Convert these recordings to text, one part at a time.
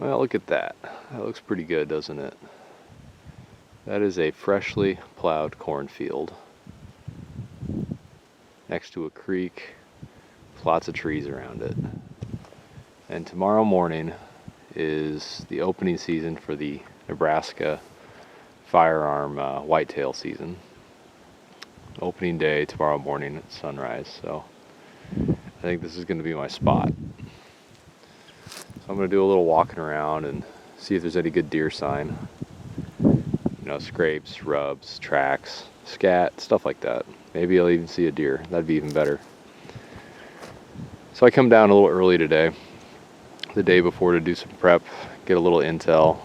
Well, look at that. That looks pretty good, doesn't it? That is a freshly plowed cornfield next to a creek with lots of trees around it. And tomorrow morning is the opening season for the Nebraska Firearm Whitetail season. Opening day tomorrow morning at sunrise, so I think this is going to be my spot. So I'm going to do a little walking around and see if there's any good deer sign. You know, scrapes, rubs, tracks, scat, stuff like that. Maybe I'll even see a deer. That'd be even better. So I come down a little early today, the day before, to do some prep, get a little intel,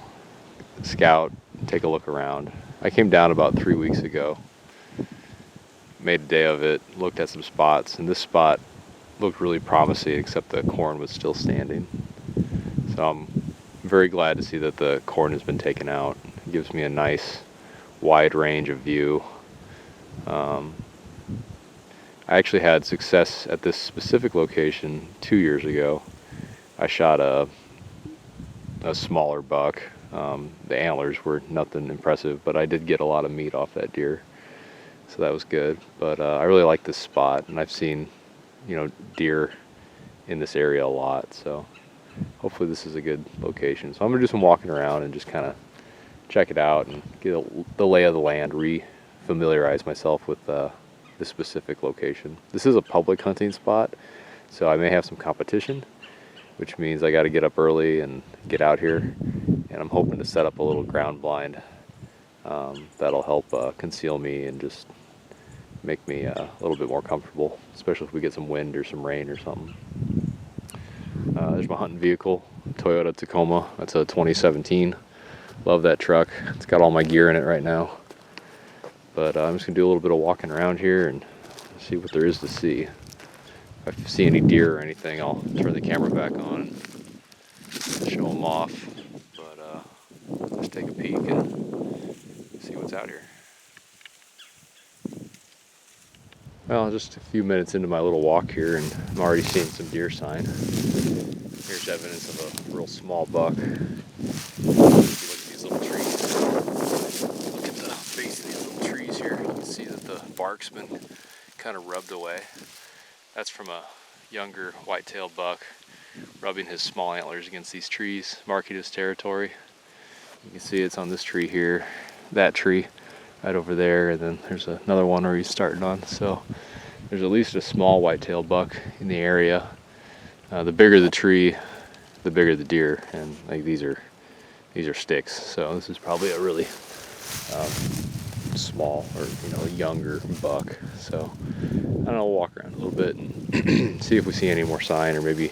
scout, take a look around. I came down about 3 weeks ago, made a day of it, looked at some spots, and this spot looked really promising, except the corn was still standing. So I'm very glad to see that the corn has been taken out. It gives me a nice wide range of view. I actually had success at this specific location 2 years ago. I shot a smaller buck. The antlers were nothing impressive, but I did get a lot of meat off that deer, so that was good. But I really like this spot, and I've seen, you know, deer in this area a lot, so hopefully this is a good location. So I'm gonna do some walking around and just kind of check it out and get the lay of the land, re-familiarize myself with this specific location. This is a public hunting spot, so I may have some competition, which means I got to get up early and get out here, and I'm hoping to set up a little ground blind that'll help conceal me and just make me a little bit more comfortable, especially if we get some wind or some rain or something. There's my hunting vehicle, Toyota Tacoma. That's a 2017. Love that truck. It's got all my gear in it right now. But I'm just gonna do a little bit of walking around here and see what there is to see. If I see any deer or anything, I'll turn the camera back on and show them off. But let's take a peek and see what's out here. Well, just a few minutes into my little walk here, and I'm already seeing some deer sign. Here's evidence of a real small buck. Look at these little trees. Look at the base of these little trees here. You can see that the bark's been kind of rubbed away. That's from a younger whitetail buck rubbing his small antlers against these trees, marking his territory. You can see it's on this tree here, that tree right over there, and then there's another one where he's starting on. So there's at least a small whitetail buck in the area. The bigger the tree, the bigger the deer, and like these are sticks. So this is probably a really small, or younger buck. So I don't know, we'll walk around a little bit and see if we see any more sign, or maybe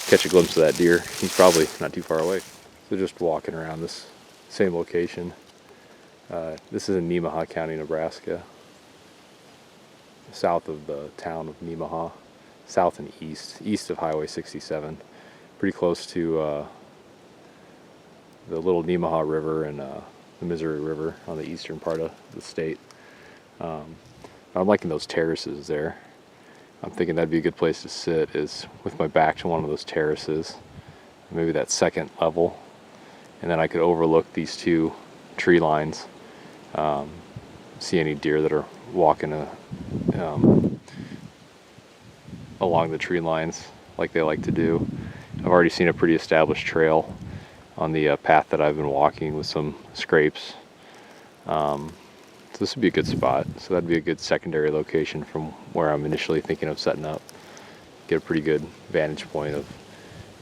catch a glimpse of that deer. He's probably not too far away. So just walking around this same location. This is in Nemaha County, Nebraska, south of the town of Nemaha, south and east of Highway 67, pretty close to the little Nemaha River and the Missouri River on the eastern part of the state. I'm liking those terraces there. I'm thinking that'd be a good place to sit, is with my back to one of those terraces, maybe that second level, and then I could overlook these two tree lines, see any deer that are walking along the tree lines like they like to do. I've already seen a pretty established trail on the path that I've been walking with some scrapes. So this would be a good spot. So that'd be a good secondary location from where I'm initially thinking of setting up. Get a pretty good vantage point of,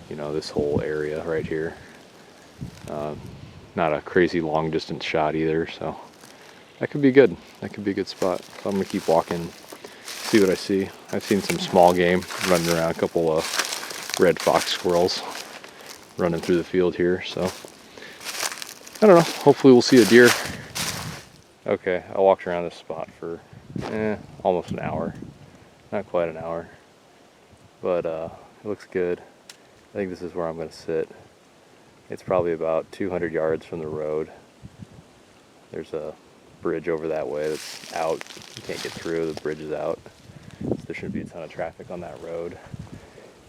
this whole area right here. Not a crazy long distance shot either, so that could be good. That could be a good spot. So I'm gonna keep walking, see what I see. I've seen some small game running around, a couple of red fox squirrels running through the field here, so I don't know, hopefully we'll see a deer. Okay, I walked around this spot for almost an hour, not quite an hour, but it looks good. I think this is where I'm gonna sit. It's probably about 200 yards from the road. There's a bridge over that way that's out. You can't get through, the bridge is out. So there shouldn't be a ton of traffic on that road.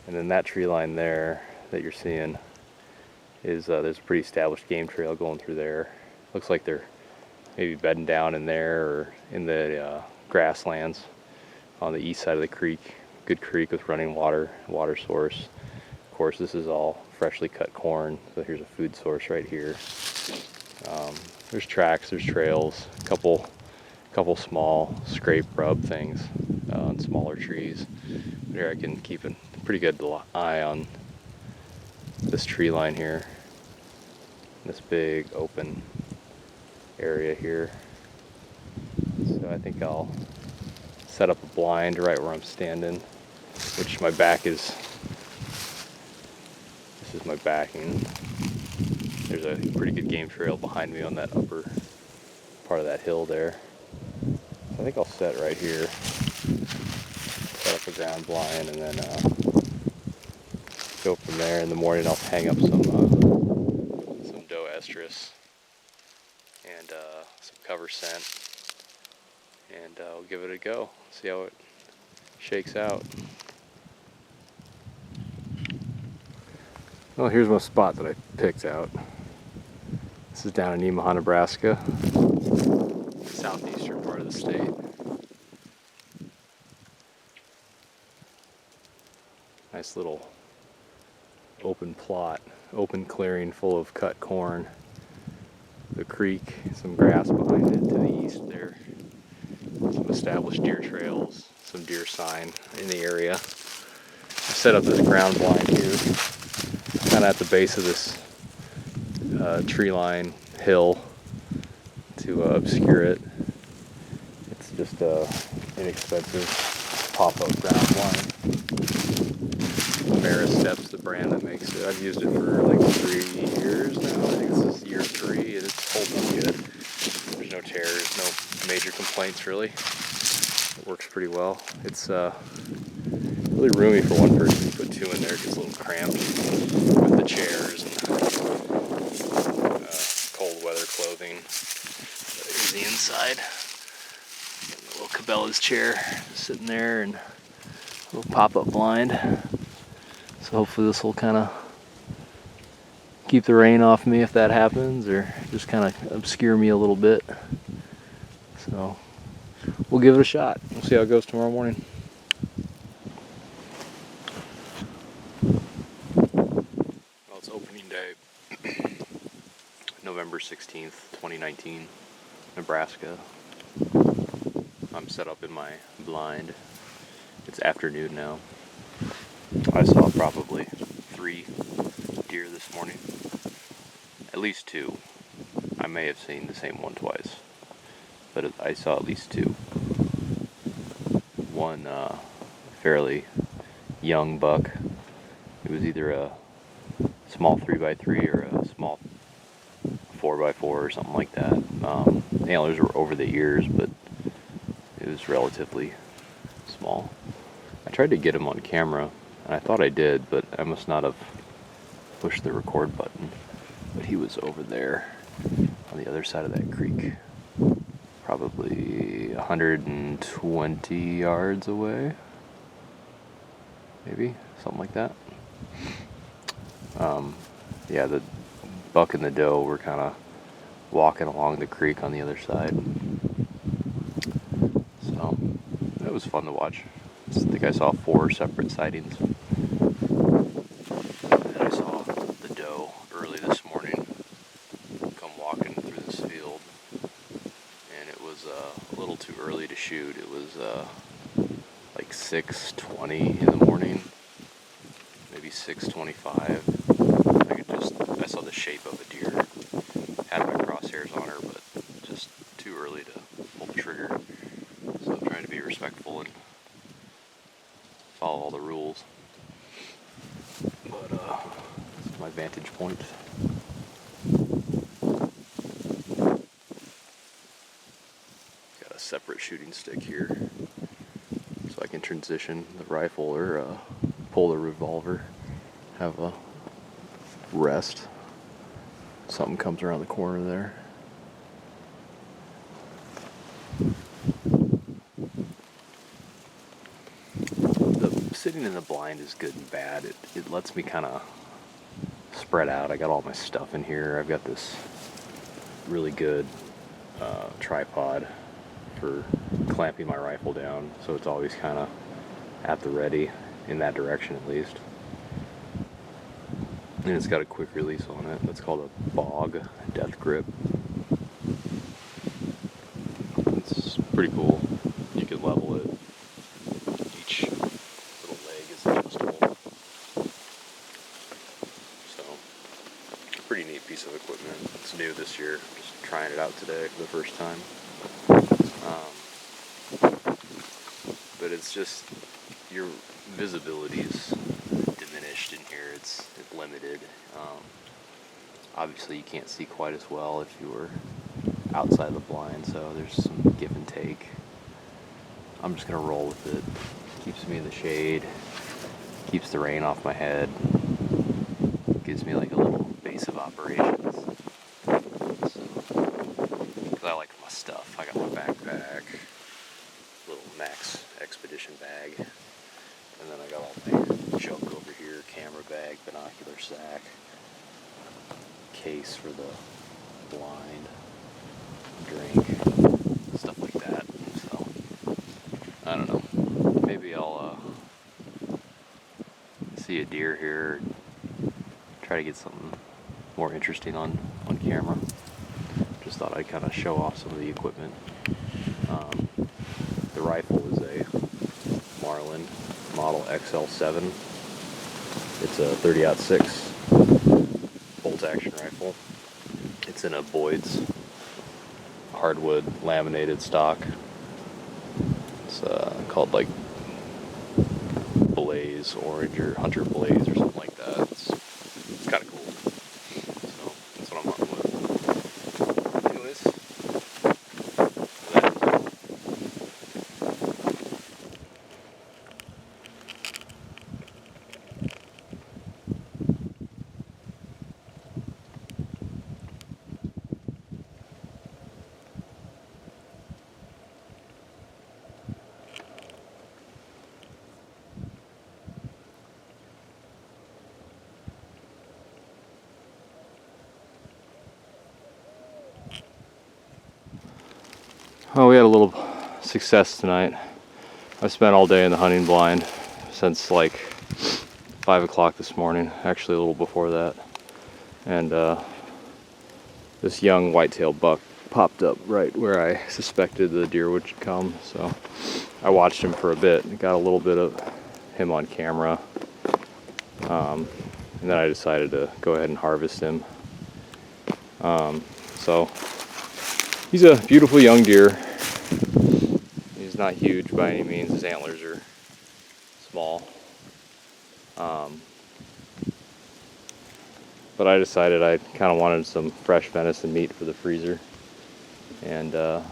And then that tree line there that you're seeing is there's a pretty established game trail going through there. Looks like they're maybe bedding down in there or in the grasslands on the east side of the creek. Good creek with running water source. Of course, this is all freshly cut corn, so here's a food source right here. There's tracks, there's trails, a couple small scrape rub things on smaller trees. But here I can keep a pretty good eye on this tree line here, this big open area here. So I think I'll set up a blind right where I'm standing, which my back is, this is my backing. There's a pretty good game trail behind me on that upper part of that hill there. So I think I'll set right here, set up a ground blind, and then go from there. In the morning I'll hang up some doe estrus and some cover scent, and we'll give it a go, see how it shakes out. Well, here's my spot that I picked out. This is down in Nemaha, Nebraska, southeastern part of the state. Nice little open plot, open clearing full of cut corn. The creek, some grass behind it to the east there. Some established deer trails, some deer sign in the area. I set up this ground blind here, kind of at the base of this tree line hill to obscure it. It's just a inexpensive pop-up ground blind. Steps, the brand that makes it. I've used it for like 3 years now. I think this is year 3, and it's holding up good. There's no tears, no major complaints really. It works pretty well. It's really roomy for one person. You put 2 in there, it gets a little cramped with the chairs and cold weather clothing. So here's the inside. A little Cabela's chair sitting there, and a little pop-up blind. So hopefully this will kind of keep the rain off me if that happens, or just kind of obscure me a little bit. So we'll give it a shot. We'll see how it goes tomorrow morning. Well, it's opening day, November 16th, 2019, Nebraska. I'm set up in my blind. It's afternoon now. I saw probably 3 deer this morning. At least 2. I may have seen the same one twice, but I saw at least 2. One fairly young buck. It was either a small 3x3 or a small 4x4 or something like that. The antlers were over the ears, but it was relatively small. I tried to get him on camera, and I thought I did, but I must not have pushed the record button. But he was over there on the other side of that creek, probably 120 yards away, maybe, something like that. Yeah, the buck and the doe were kind of walking along the creek on the other side. So it was fun to watch. I think I saw 4 separate sightings. And I saw the doe early this morning come walking through this field, and it was a little too early to shoot. It was like 6:20 in the morning, maybe 6:25. I saw the shape of a deer. Had my crosshairs on her, but just too early to pull the trigger. So I'm trying to be respectful and follow all the rules. But this is my vantage point. Got a separate shooting stick here, so I can transition the rifle or pull the revolver. Have a rest. Something comes around the corner there. Sitting in the blind is good and bad. It lets me kind of spread out. I got all my stuff in here. I've got this really good tripod for clamping my rifle down, so it's always kind of at the ready in that direction at least. And it's got a quick release on it. That's called a bog death grip. It's pretty cool. You can level it. Each little leg is adjustable. So, a pretty neat piece of equipment. It's new this year. Just trying it out today for the first time. But it's just, your visibility's diminished in here. It's limited. Obviously you can't see quite as well if you were outside the blind, so there's some give and take. I'm just gonna roll with it. Keeps me in the shade, keeps the rain off my head, gives me like a little base of operations. So, 'cause I like my stuff. I got my backpack, little Max Expedition bag, and then I got all my junk over here, camera bag, binocular sack, case for the blind, drink, stuff like that. So, I don't know. Maybe I'll see a deer here, try to get something more interesting on camera. Just thought I'd kind of show off some of the equipment. The rifle is a Marlin model XL7. It's a 30-06 bolt action rifle. It's in a Boyd's hardwood laminated stock. It's called like Blaze Orange or Hunter Blaze or something like that. It's kind of cool. So that's what I'm hunting with. Anyways, well, we had a little success tonight. I spent all day in the hunting blind since like 5 o'clock this morning, actually a little before that. And this young whitetail buck popped up right where I suspected the deer would come. So I watched him for a bit and got a little bit of him on camera. And then I decided to go ahead and harvest him. So he's a beautiful young deer. He's not huge by any means. His antlers are small. But I decided I kind of wanted some fresh venison meat for the freezer. And this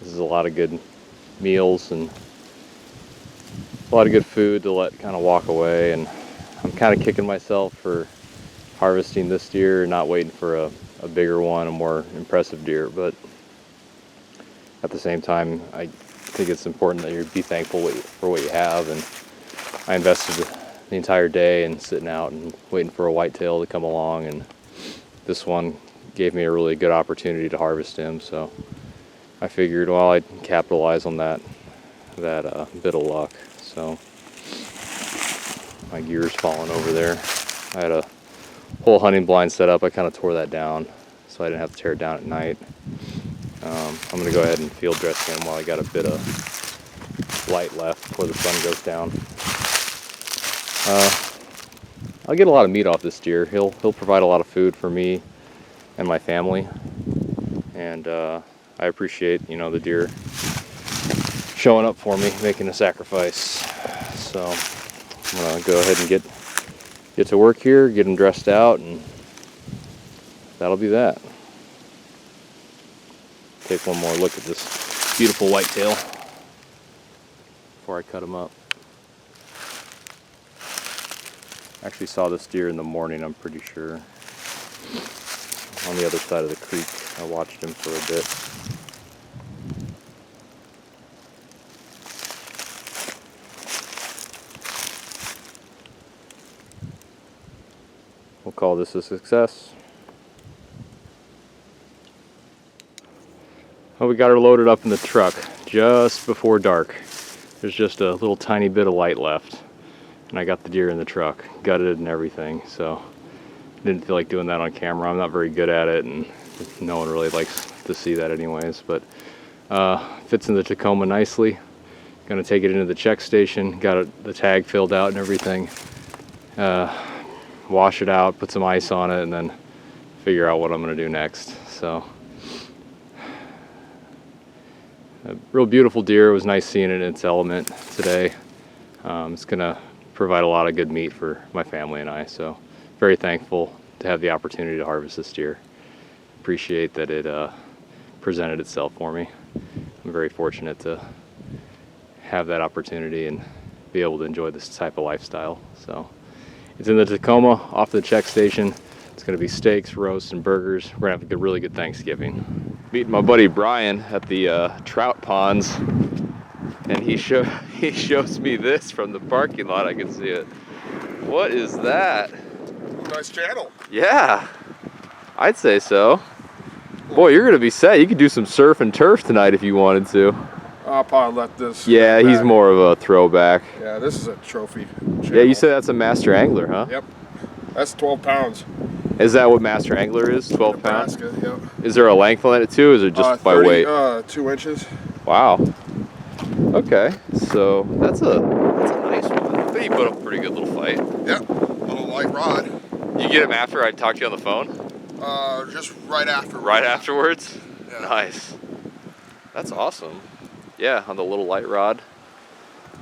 is a lot of good meals and a lot of good food to let kind of walk away. And I'm kind of kicking myself for harvesting this deer, not waiting for a bigger one, a more impressive deer. But at the same time, I think it's important that you be thankful for what you have. And I invested the entire day in sitting out and waiting for a whitetail to come along, and this one gave me a really good opportunity to harvest him. So I figured, well, I'd capitalize on that bit of luck. So my gear's falling over there. I had a whole hunting blind set up. I kind of tore that down so I didn't have to tear it down at night. I'm going to go ahead and field dress him while I got a bit of light left before the sun goes down. I'll get a lot of meat off this deer. He'll provide a lot of food for me and my family, and I appreciate, the deer showing up for me, making a sacrifice. So I'm gonna go ahead and get to work here, get him dressed out, and that'll be that. Take one more look at this beautiful whitetail before I cut him up. Actually saw this deer in the morning, I'm pretty sure. On the other side of the creek. I watched him for a bit. we'll call this a success. Well, we got her loaded up in the truck just before dark. There's just a little tiny bit of light left, and I got the deer in the truck, gutted and everything, so didn't feel like doing that on camera. I'm not very good at it, and no one really likes to see that anyways, but fits in the Tacoma nicely. Gonna take it into the check station, got the tag filled out and everything. Wash it out, put some ice on it, and then figure out what I'm gonna do next. So, a real beautiful deer. It was nice seeing it in its element today. It's gonna provide a lot of good meat for my family and I, so very thankful to have the opportunity to harvest this deer. Appreciate that it presented itself for me. I'm very fortunate to have that opportunity and be able to enjoy this type of lifestyle. So it's in the Tacoma off the check station. It's gonna be steaks, roasts, and burgers. We're gonna have a really good Thanksgiving. Meeting my buddy Brian at the trout ponds, and he shows me this from the parking lot. I can see it. What is that? Nice channel. Yeah, I'd say so. Boy, you're gonna be set. You could do some surf and turf tonight if you wanted to. I'll probably let this. Yeah, he's more of a throwback. Yeah, this is a trophy channel. Yeah, you said that's a master angler, huh? Yep. That's 12 pounds. Is that what master angler is? 12 pounds? Nebraska, yep. Is there a length on it too, or is it just by 30, weight? 2 inches. Wow. Okay, so that's a nice one. I think you put up a pretty good little fight. Yep. Little light rod. You get him after I talked to you on the phone? Just right after. Right afterwards? Yeah. Nice. That's awesome. Yeah, on the little light rod.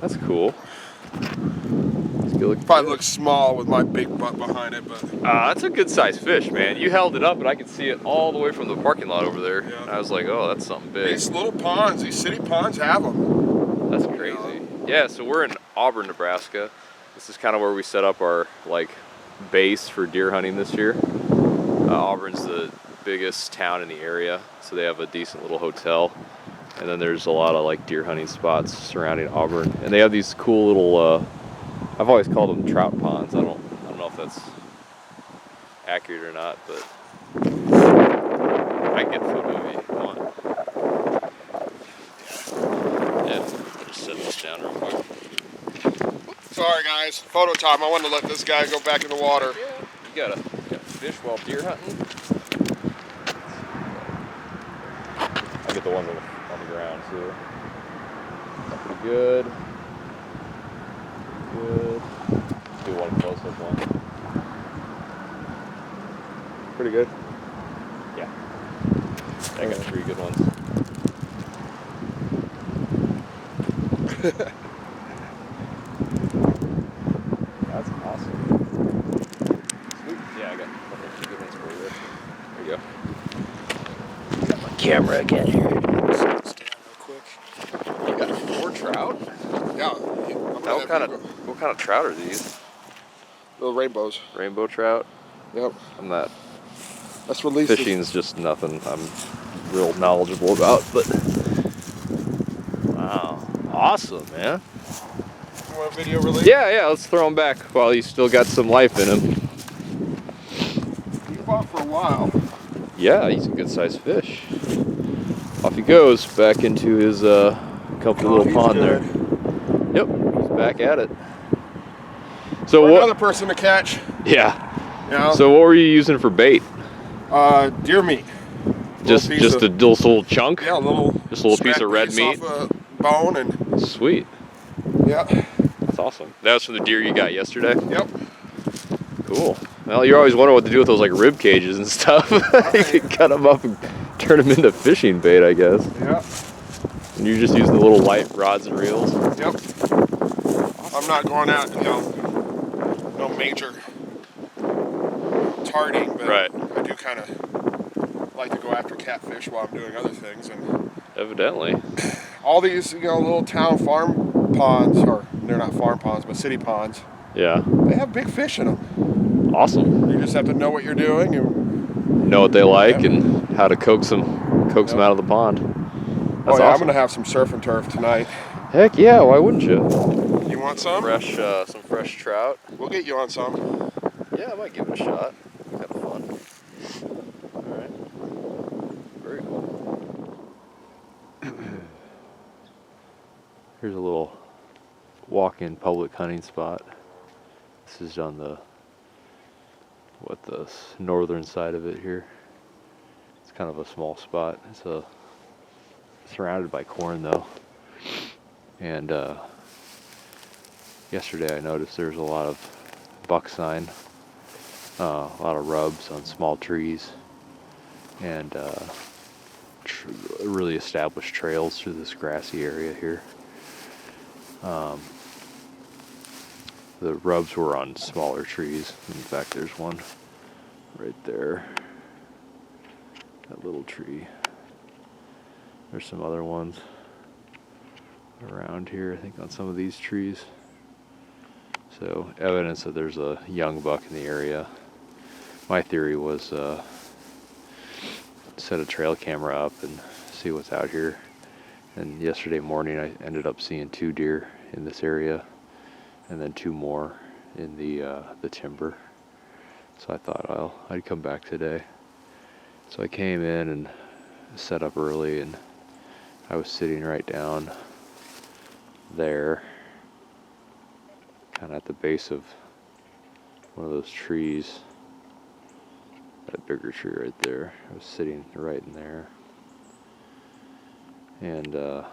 That's cool. Probably looks small with my big butt behind it, but that's a good sized fish, man. You held it up, and I could see it all the way from the parking lot over there. Yeah. And I was like, oh, that's something big. These little ponds, these city ponds have them. That's crazy. Yeah, so we're in Auburn, Nebraska. This is kind of where we set up our base for deer hunting this year. Auburn's the biggest town in the area, so they have a decent little hotel. And then there's a lot of deer hunting spots surrounding Auburn, and they have these cool little. I've always called them trout ponds. I don't know if that's accurate or not, but I can get photo if you want. Yeah, I'll just set this down real quick. Sorry guys, photo time. I wanted to let this guy go back in the water. Yeah, you gotta fish while deer hunting. I'll get the ones on the ground too. Pretty good. Good. Let's do one close-up one. Pretty good. Yeah. I got 3 good ones. That's awesome. Sweet. Yeah, I got a few good ones for you. There you go. Got my camera again here. Stand real quick. You got 4 trout? Yeah. What kind of trout are these? Little rainbows. Rainbow trout? Yep. I'm not. That's released. Fishing's just nothing I'm real knowledgeable about, but wow, awesome, man. You want a video release? Yeah, let's throw him back while he's still got some life in him. He fought for a while. Yeah, he's a good sized fish. Off he goes back into his comfy little pond good. there. Yep, he's back at it. So For another person to catch. Yeah. Yeah. So what were you using for bait? Deer meat. Just a little chunk? Yeah, just a little piece of red meat. Off a bone and. Sweet. Yeah. That's awesome. That was from the deer you got yesterday? Yep. Cool. Well, you're always wondering what to do with those rib cages and stuff. You can cut them up and turn them into fishing bait, I guess. Yeah. And you're just using the little light rods and reels? Yep. I'm not going out, no major targeting, but right. I do kind of like to go after catfish while I'm doing other things. And evidently. All these, little town farm ponds, or they're not farm ponds, but city ponds. Yeah. They have big fish in them. Awesome. You just have to know what you're doing and know what they like and how to coax them out of the pond. That's awesome. I'm gonna have some surf and turf tonight. Heck yeah! Why wouldn't you? You want some? Some fresh trout. We'll get you on some. Yeah, I might give it a shot. Kind of fun. All right. Very cool. Here's a little walk-in public hunting spot. This is on the northern side of it here. It's kind of a small spot. It's surrounded by corn though. And yesterday I noticed there's a lot of buck sign, a lot of rubs on small trees, and really established trails through this grassy area here. The rubs were on smaller trees. In fact, there's one right there. That little tree. There's some other ones around here, I think, on some of these trees. So, evidence that there's a young buck in the area. My theory was set a trail camera up and see what's out here. And yesterday morning I ended up seeing 2 deer in this area, and then 2 more in the timber. So I thought I'd come back today. So I came in and set up early, and I was sitting right down there, kind of at the base of one of those trees, that bigger tree right there. I was sitting right in there, and lo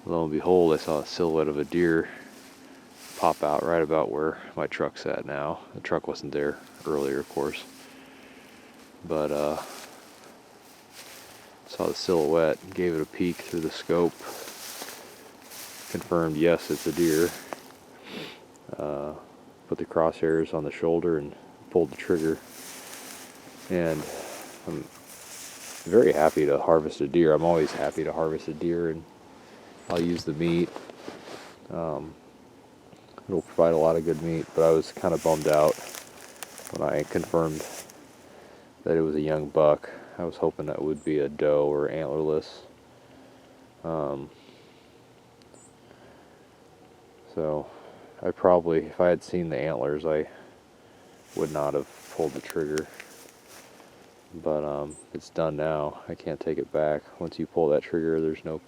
and behold, I saw a silhouette of a deer pop out right about where my truck's at now. The truck wasn't there earlier, of course, but saw the silhouette, gave it a peek through the scope, confirmed yes, it's a deer, put the crosshairs on the shoulder and pulled the trigger. And I'm very happy to harvest a deer. I'm always happy to harvest a deer, and I'll use the meat. It'll provide a lot of good meat, but I was kind of bummed out when I confirmed that it was a young buck. I was hoping that would be a doe or antlerless. So I probably, if I had seen the antlers, I would not have pulled the trigger. But it's done now. I can't take it back. Once you pull that trigger, there's no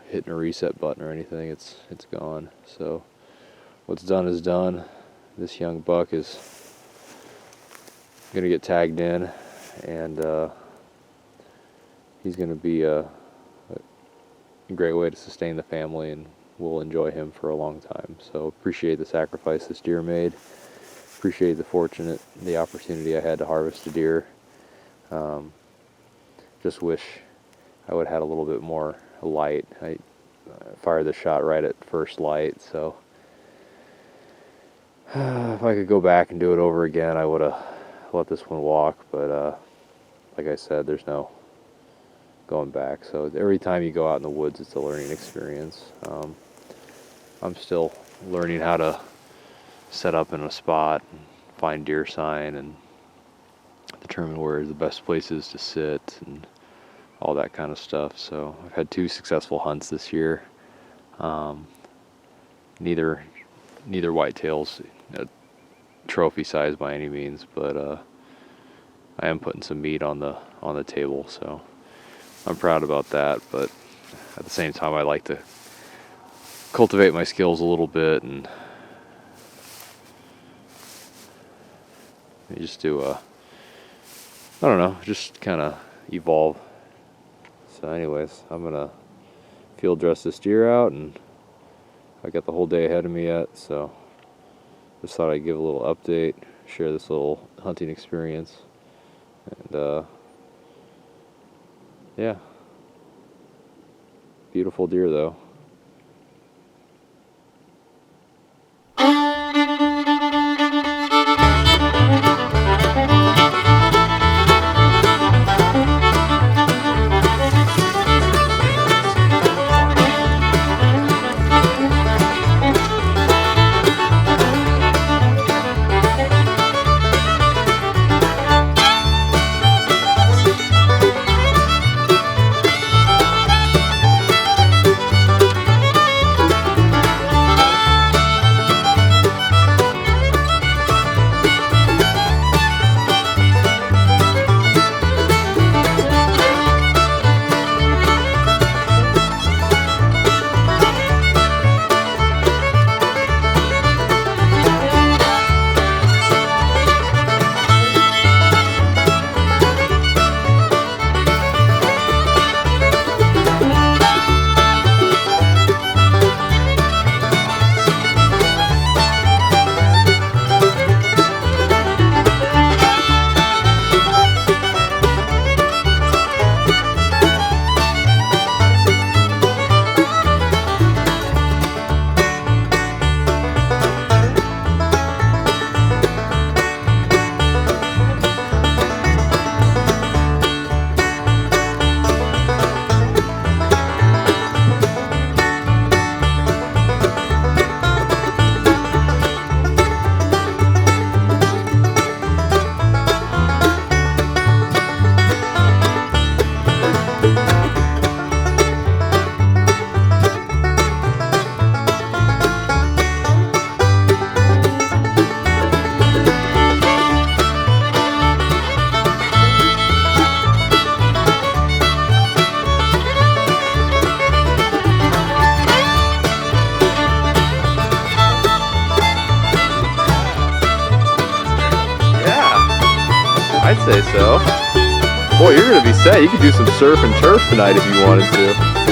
hitting a reset button or anything. It's gone. So what's done is done. This young buck is gonna get tagged in, and he's gonna be a great way to sustain the family, and we'll enjoy him for a long time. So appreciate the sacrifice this deer made. Appreciate the opportunity I had to harvest a deer. Just wish I would have had a little bit more light. I fired the shot right at first light, so if I could go back and do it over again, I would have let this one walk, but like I said, there's no going back. So every time you go out in the woods, it's a learning experience. I'm still learning how to set up in a spot and find deer sign and determine where the best place is to sit and all that kind of stuff. So I've had 2 successful hunts this year. Neither whitetails trophy size by any means, but I am putting some meat on the table, so I'm proud about that. But at the same time, I like to cultivate my skills a little bit, and you just do I don't know, just kind of evolve. So anyways, I'm gonna field dress this deer out, and I got the whole day ahead of me yet, so just thought I'd give a little update, share this little hunting experience, and yeah, beautiful deer though. I'd say so. Boy, you're gonna be set. You could do some surf and turf tonight if you wanted to.